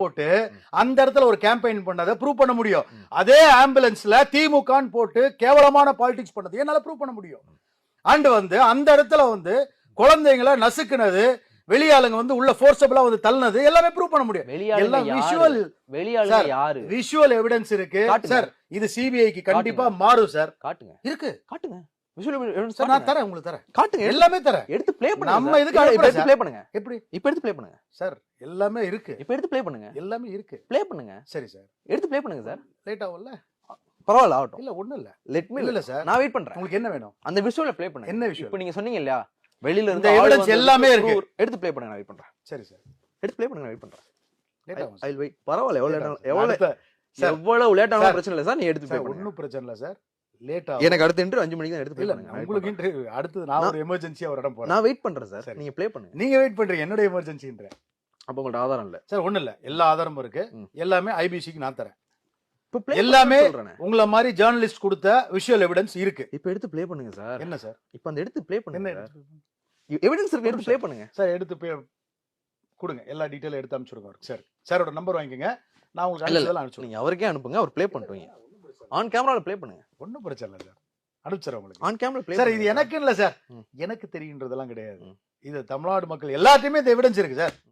போட்டு அந்த இடத்துல ஒரு கேம்பெயின் பண்ணதை ப்ரூவ் பண்ண முடியும். அதே ஆம்புலன்ஸ்ல திமுகன்னு போட்டு கேவலமான பாலிடிக்ஸ் பண்ணது என்னால ப்ரூவ் பண்ண முடியும். அண்ட் வந்து அந்த இடத்துல வந்து குழந்தைங்களை நசுக்குனது, வெளியாளுங்க வந்து உள்ள ஃபோர்ஸபிளா வந்து தள்ளினது எல்லாமே ப்ரூவ் பண்ண முடியும். எல்லாம் விஷுவல் எவிடன்ஸ் இருக்கு சார். இது சிபிஐக்கு கண்டிப்பா மாறும் சார். காட்டுங்க, இருக்கு, காட்டுங்க. சார் நான் தரேன், உங்களுக்கு தரேன். காட்டுங்க, எல்லாமே தரேன். எடுத்து ப்ளே பண்ணுங்க. நம்ம இதுக்கு எடுத்து ப்ளே பண்ணுங்க. எப்படி? இப்போ எடுத்து ப்ளே பண்ணுங்க சார். எல்லாமே இருக்கு. இப்போ எடுத்து ப்ளே பண்ணுங்க. எல்லாமே இருக்கு. ப்ளே பண்ணுங்க. சரி சார். எடுத்து ப்ளே பண்ணுங்க சார். லேட் ஆகும்ல? பரவாயில்ல, ஆகட்டும். இல்ல ஒண்ணும் இல்ல. Let me. இல்ல சார், நான் வெயிட் பண்றேன். உங்களுக்கு என்ன வேணும்? அந்த விஷுவல ப்ளே பண்ணுங்க. என்ன விஷயம்? இப்போ நீங்க சொன்னீங்க இல்லையா, வெளியில இருந்து எவிடன்ஸ் எல்லாமே இருக்கு. எடுத்து ப்ளே பண்ணுங்க. நான் வெயிட் பண்றேன். சரி சார், எடுத்து ப்ளே பண்ணுங்க. நான் வெயிட் பண்றேன். லேட் ஆகும். I will wait. பரவாயில்ல, எவ்வளவு லேட் ஆனாலும் பிரச்சனை இல்ல சார். நீ எடுத்து ப்ளே பண்ணுங்க. ஒண்ணும் பிரச்சனை இல்ல சார். லேட் ஆகும். எனக்கு அடுத்த இன்டர்வியூ 5 மணிக்கு தான். எடுத்து ப்ளே பண்ணுங்க. உங்களுக்கு இன்டர்வியூ அடுத்து நான் ஒரு எமர்ஜென்சியா ஒரு இடம் போறேன். நான் வெயிட் பண்றேன் சார். நீங்க ப்ளே பண்ணுங்க. நீங்க வெயிட் பண்றீங்க, என்னோட எமர்ஜென்சின்ற. அப்ப உங்கள்ட்ட ஆதாரம் இல்ல சார்? ஒண்ணும் இல்ல, எல்லா ஆதாரமும் இருக்கு. எல்லாமே ஐபிசிக்கு நான் தரேன். எல்லாமே உங்கள மாதிரி ஜர்னலிஸ்ட் கொடுத்த விஷுவல் எவிடன்ஸ் இருக்கு. இப்போ எடுத்து ப்ளே பண்ணுங்க சார். என்ன சார்? இப்போ அந்த எடுத்து ப்ளே பண்ணுங்க. என்ன எவிடன்ஸ் இருக்கு, எடுத்து ப்ளே பண்ணுங்க சார். எடுத்து கொடுங்க, எல்லா டீடைல் எடுத்து அனுப்பிச்சுடுங்க அவருக்கு. சார், சாரோட நம்பர் வாங்கிக்கங்க, நான் உங்களுக்கு அனுப்பிச்சுடுறேன். நீங்க அவருக்கே அனுப்புங்க, அவர் ப்ளே பண்ணிட்டுவீங்க. ஆன் கேமரால ப்ளே பண்ணுங்க. ஒன்றும் பிரச்சனை இல்லை சார், அனுப்பிச்சுறேன் உங்களுக்கு. On camera play sir. இது எனக்கு இல்ல சார், எனக்கு தெரியுன்றதெல்லாம் கிடையாது. இது தமிழ்நாடு மக்கள் எல்லாத்தையுமே இந்த எவிடன்ஸ் இருக்கு சார்.